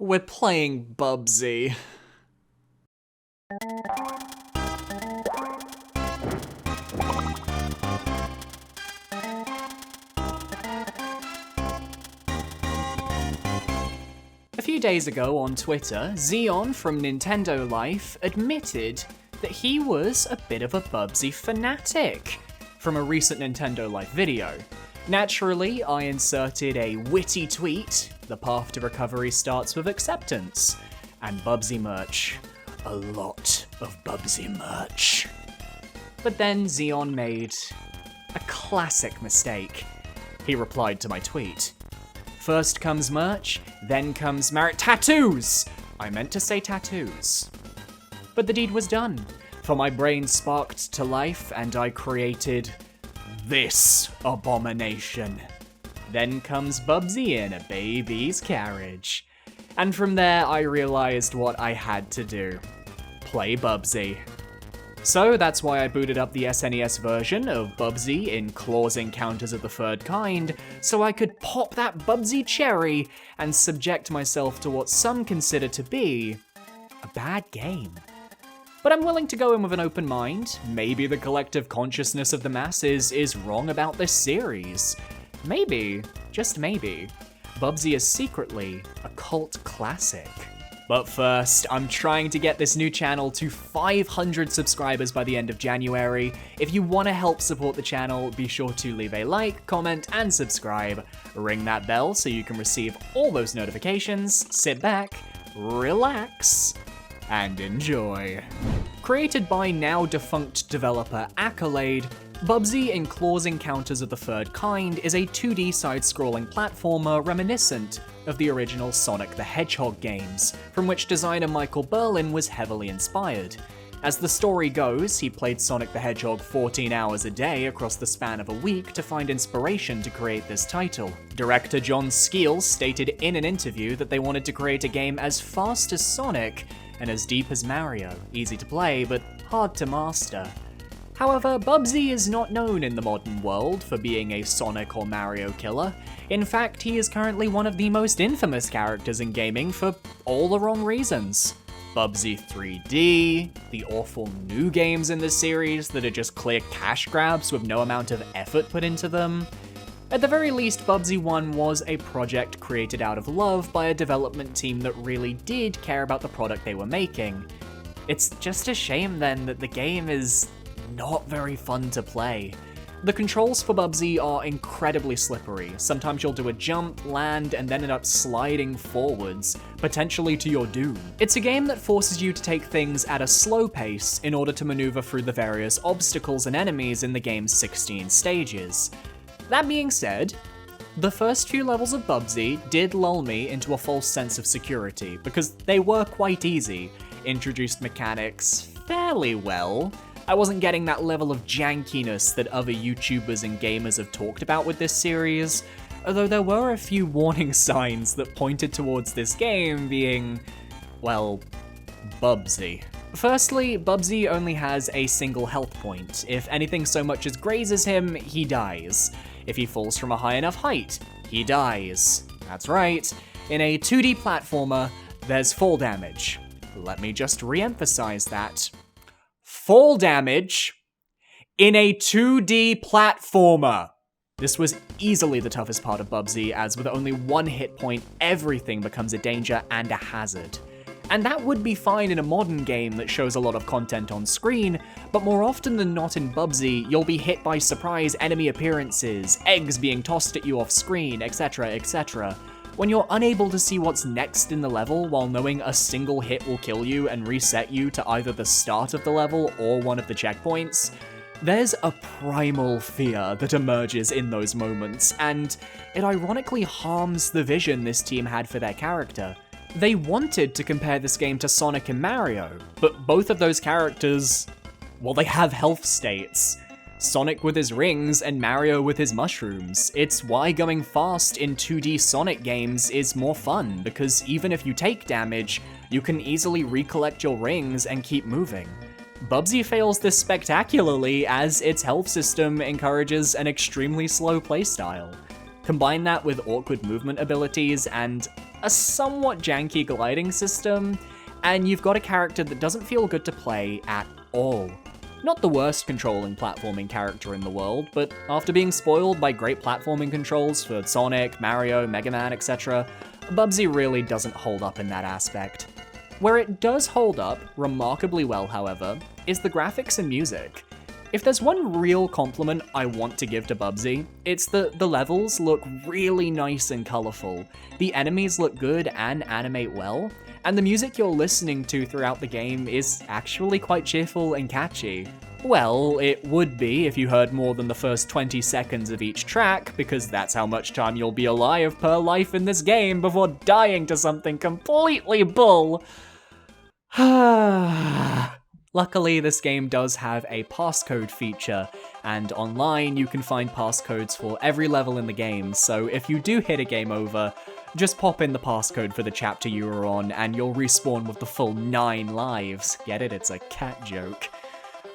We're playing Bubsy. A few days ago on Twitter, Xeon from Nintendo Life admitted that he was a bit of a Bubsy fanatic from a recent Nintendo Life video. Naturally, I inserted a witty tweet, the path to recovery starts with acceptance, and Bubsy merch. A lot of Bubsy merch. But then Xeon made a classic mistake. He replied to my tweet. First comes merch, then comes tattoos! I meant to say tattoos. But the deed was done, for my brain sparked to life and I created this abomination. Then comes Bubsy in a baby's carriage. And from there I realized what I had to do. Play Bubsy. So that's why I booted up the SNES version of Bubsy in Claws Encounters of the Third Kind, so I could pop that Bubsy cherry and subject myself to what some consider to be a bad game. But I'm willing to go in with an open mind. Maybe the collective consciousness of the masses is wrong about this series. Maybe, just maybe, Bubsy is secretly a cult classic. But first, I'm trying to get this new channel to 500 subscribers by the end of January. If you want to help support the channel, be sure to leave a like, comment, and subscribe. Ring that bell so you can receive all those notifications. Sit back, relax, and enjoy. Created by now defunct developer Accolade, Bubsy in Claws Encounters of the Third Kind is a 2D side-scrolling platformer reminiscent of the original Sonic the Hedgehog games, from which designer Michael Berlin was heavily inspired. As the story goes, he played Sonic the Hedgehog 14 hours a day across the span of a week to find inspiration to create this title. Director John Skeels stated in an interview that they wanted to create a game as fast as Sonic and as deep as Mario, easy to play but hard to master. However, Bubsy is not known in the modern world for being a Sonic or Mario killer. In fact, he is currently one of the most infamous characters in gaming for all the wrong reasons. Bubsy 3D, the awful new games in the series that are just clear cash grabs with no amount of effort put into them. At the very least, Bubsy 1 was a project created out of love by a development team that really did care about the product they were making. It's just a shame then that the game is not very fun to play. The controls for Bubsy are incredibly slippery. Sometimes you'll do a jump, land, and then end up sliding forwards, potentially to your doom. It's a game that forces you to take things at a slow pace in order to maneuver through the various obstacles and enemies in the game's 16 stages. That being said, the first few levels of Bubsy did lull me into a false sense of security, because they were quite easy, introduced mechanics fairly well. I wasn't getting that level of jankiness that other YouTubers and gamers have talked about with this series, although there were a few warning signs that pointed towards this game being, well, Bubsy. Firstly, Bubsy only has a single health point. If anything so much as grazes him, he dies. If he falls from a high enough height, he dies. That's right, in a 2D platformer, there's fall damage. Let me just re-emphasize that. Fall damage in a 2D platformer. This was easily the toughest part of Bubsy, as with only one hit point, everything becomes a danger and a hazard. And that would be fine in a modern game that shows a lot of content on screen, but more often than not in Bubsy, you'll be hit by surprise enemy appearances, eggs being tossed at you off screen, etc, etc. When you're unable to see what's next in the level while knowing a single hit will kill you and reset you to either the start of the level or one of the checkpoints, there's a primal fear that emerges in those moments, and it ironically harms the vision this team had for their character. They wanted to compare this game to Sonic and Mario, but both of those characters, well, they have health states. Sonic with his rings and Mario with his mushrooms. It's why going fast in 2D Sonic games is more fun, because even if you take damage, you can easily recollect your rings and keep moving. Bubsy fails this spectacularly as its health system encourages an extremely slow playstyle. Combine that with awkward movement abilities and a somewhat janky gliding system, and you've got a character that doesn't feel good to play at all. Not the worst controlling platforming character in the world, but after being spoiled by great platforming controls for Sonic, Mario, Mega Man, etc., Bubsy really doesn't hold up in that aspect. Where it does hold up remarkably well, however, is the graphics and music. If there's one real compliment I want to give to Bubsy, it's that the levels look really nice and colourful, the enemies look good and animate well, and the music you're listening to throughout the game is actually quite cheerful and catchy. Well, it would be if you heard more than the first 20 seconds of each track, because that's how much time you'll be alive per life in this game before dying to something completely bull. Luckily, this game does have a passcode feature, and online you can find passcodes for every level in the game, so if you do hit a game over, just pop in the passcode for the chapter you were on and you'll respawn with the full 9 lives. Get it? It's a cat joke.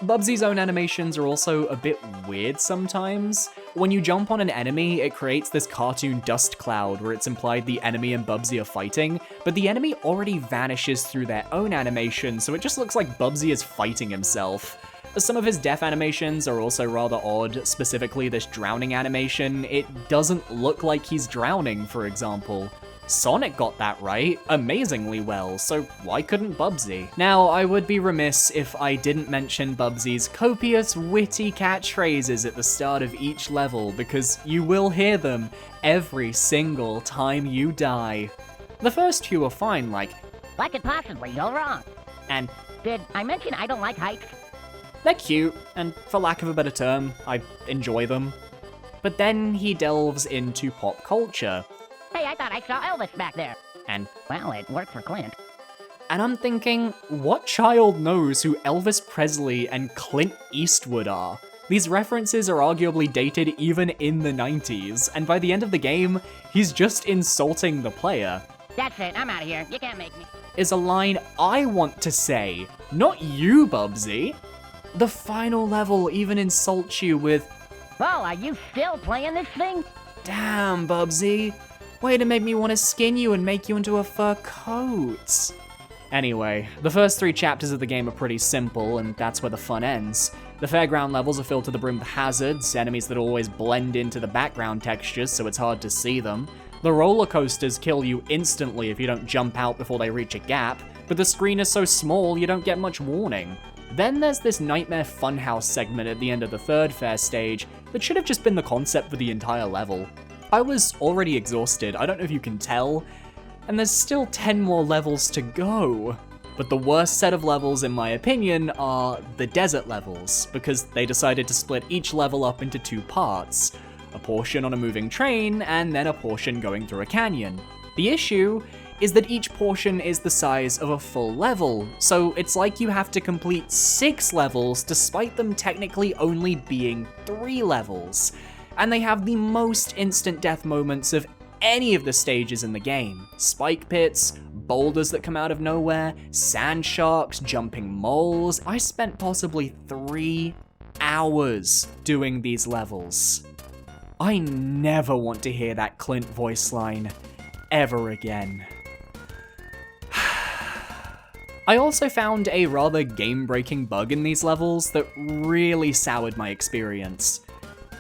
Bubsy's own animations are also a bit weird sometimes. When you jump on an enemy, it creates this cartoon dust cloud where it's implied the enemy and Bubsy are fighting, but the enemy already vanishes through their own animation, so it just looks like Bubsy is fighting himself. Some of his death animations are also rather odd, specifically this drowning animation. It doesn't look like he's drowning, for example. Sonic got that right amazingly well, so why couldn't Bubsy? Now, I would be remiss if I didn't mention Bubsy's copious, witty catchphrases at the start of each level, because you will hear them every single time you die. The first few are fine, like, "What could possibly go wrong?" and "Did I mention I don't like heights?" They're cute, and for lack of a better term, I enjoy them. But then he delves into pop culture. "Hey, I thought I saw Elvis back there." And "Well, it worked for Clint." And I'm thinking, what child knows who Elvis Presley and Clint Eastwood are? These references are arguably dated even in the 90s, and by the end of the game, he's just insulting the player. "That's it, I'm out of here. You can't make me." Is a line I want to say, not you, Bubsy. The final level even insults you with, "Well, are you still playing this thing?" "Damn, Bubsy. Way to make me want to skin you and make you into a fur coat." Anyway, the first 3 chapters of the game are pretty simple, and that's where the fun ends. The fairground levels are filled to the brim with hazards, enemies that always blend into the background textures so it's hard to see them. The roller coasters kill you instantly if you don't jump out before they reach a gap, but the screen is so small you don't get much warning. Then there's this Nightmare Funhouse segment at the end of the 3rd fair stage that should have just been the concept for the entire level. I was already exhausted, I don't know if you can tell, and there's still 10 more levels to go. But the worst set of levels, in my opinion, are the desert levels, because they decided to split each level up into 2 parts. A portion on a moving train, and then a portion going through a canyon. The issue is that each portion is the size of a full level, so it's like you have to complete 6 levels despite them technically only being 3 levels. And they have the most instant death moments of any of the stages in the game. Spike pits, boulders that come out of nowhere, sand sharks, jumping moles. I spent possibly 3 hours doing these levels. I never want to hear that Clint voice line ever again. I also found a rather game-breaking bug in these levels that really soured my experience.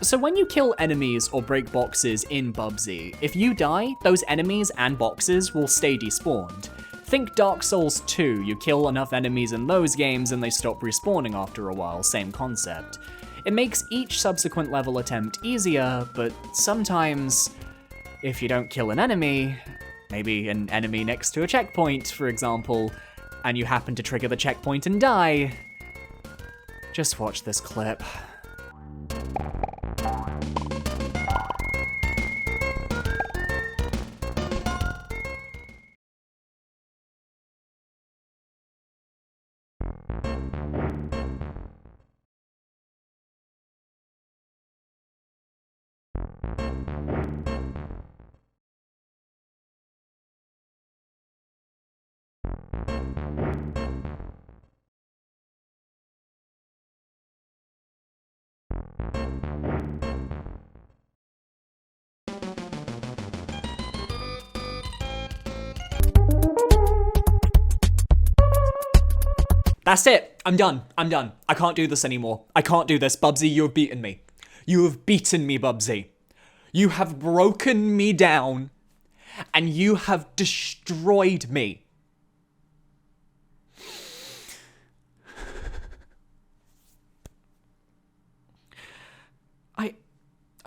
So when you kill enemies or break boxes in Bubsy, if you die, those enemies and boxes will stay despawned. Think Dark Souls 2, you kill enough enemies in those games and they stop respawning after a while, same concept. It makes each subsequent level attempt easier, but sometimes, if you don't kill an enemy, maybe an enemy next to a checkpoint, for example, and you happen to trigger the checkpoint and die, just watch this clip. That's it. I'm done. I can't do this anymore. I can't do this. Bubsy, you have beaten me. You have beaten me, Bubsy. You have broken me down, and you have destroyed me.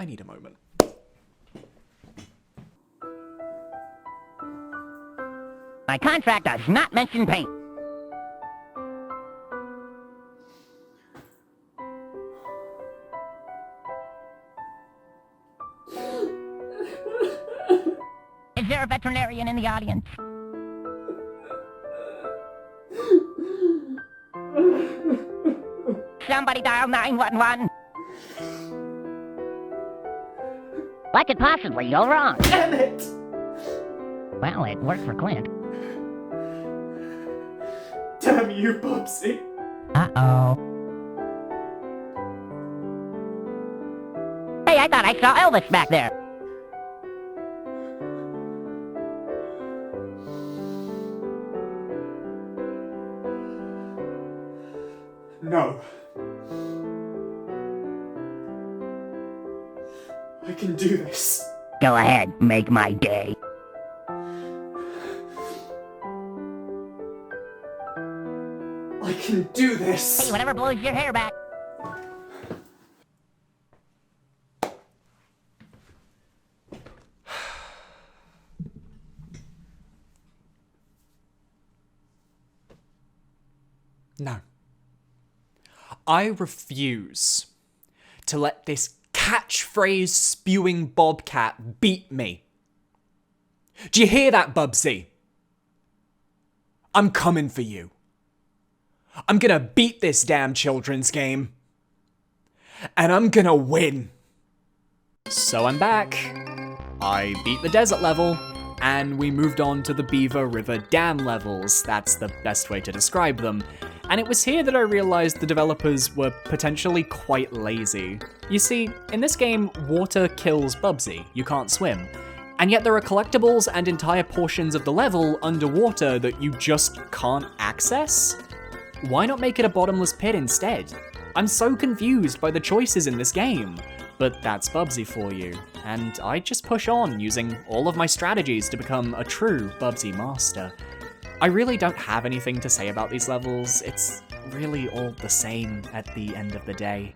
I need a moment. My contract does not mention paint. Is there a veterinarian in the audience? Somebody dial 911. What could possibly go wrong? Damn it! Well, it worked for Clint. Damn you, Bubsy. Uh-oh. Hey, I thought I saw Elvis back there. No. I can do this. Go ahead, make my day. I can do this. Hey, whatever blows your hair back. No. I refuse to let this catchphrase spewing bobcat beat me. Do you hear that, Bubsy? I'm coming for you. I'm gonna beat this damn children's game. And I'm gonna win. So I'm back. I beat the desert level, and we moved on to the Beaver River Dam levels. That's the best way to describe them. And it was here that I realized the developers were potentially quite lazy. You see, in this game, water kills Bubsy. You can't swim. And yet there are collectibles and entire portions of the level underwater that you just can't access? Why not make it a bottomless pit instead? I'm so confused by the choices in this game. But that's Bubsy for you, and I just push on using all of my strategies to become a true Bubsy master. I really don't have anything to say about these levels. It's really all the same at the end of the day.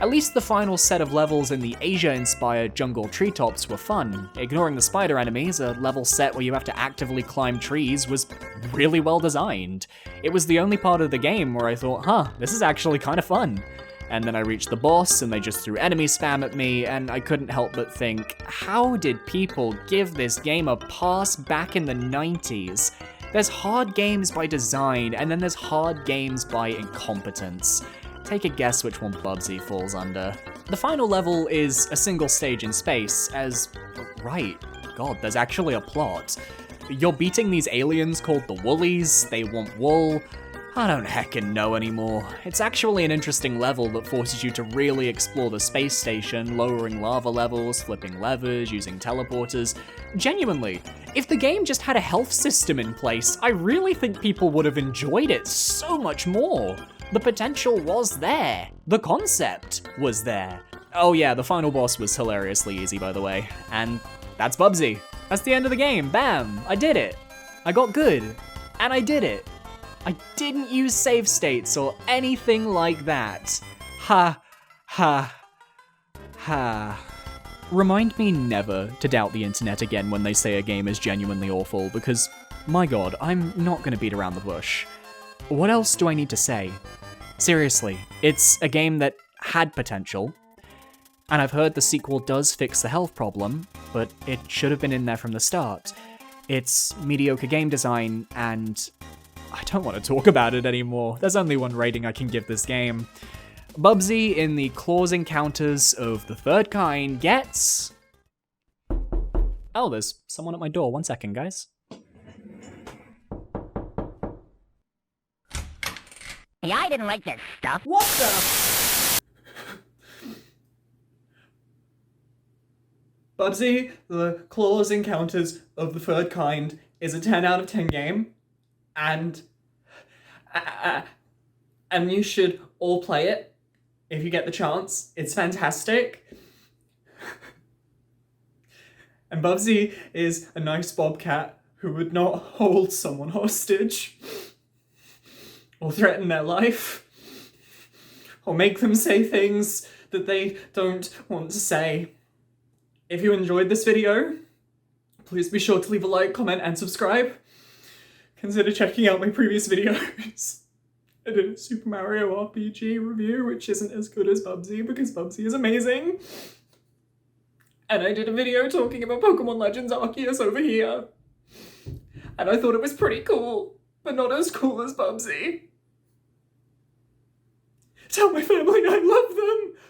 At least the final set of levels in the Asia-inspired jungle treetops were fun. Ignoring the spider enemies, a level set where you have to actively climb trees was really well designed. It was the only part of the game where I thought, this is actually kind of fun. And then I reached the boss and they just threw enemy spam at me, and I couldn't help but think, how did people give this game a pass back in the 90s? There's hard games by design, and then there's hard games by incompetence. Take a guess which one Bubsy falls under. The final level is a single stage in space, right, God, there's actually a plot. You're beating these aliens called the Woolies, they want wool. I don't heckin' know anymore. It's actually an interesting level that forces you to really explore the space station, lowering lava levels, flipping levers, using teleporters. Genuinely, if the game just had a health system in place, I really think people would have enjoyed it so much more. The potential was there. The concept was there. Oh yeah, the final boss was hilariously easy, by the way. And that's Bubsy. That's the end of the game. Bam! I did it. I got good. And I did it. I didn't use save states or anything like that. Ha, ha, ha. Remind me never to doubt the internet again when they say a game is genuinely awful, because, my god, I'm not gonna beat around the bush. What else do I need to say? Seriously, it's a game that had potential, and I've heard the sequel does fix the health problem, but it should have been in there from the start. It's mediocre game design, and I don't want to talk about it anymore. There's only one rating I can give this game. Bubsy in the Claws Encounters of the Third Kind gets... Oh, there's someone at my door. 1 second, guys. Hey, I didn't like this stuff. What the? Bubsy, the Claws Encounters of the Third Kind is a 10 out of 10 game. And and you should all play it if you get the chance. It's fantastic. And Bubsy is a nice bobcat who would not hold someone hostage or threaten their life or make them say things that they don't want to say. If you enjoyed this video, please be sure to leave a like, comment, and subscribe. Consider checking out my previous videos. I did a Super Mario RPG review, which isn't as good as Bubsy because Bubsy is amazing. And I did a video talking about Pokemon Legends Arceus over here. And I thought it was pretty cool, but not as cool as Bubsy. Tell my family I love them!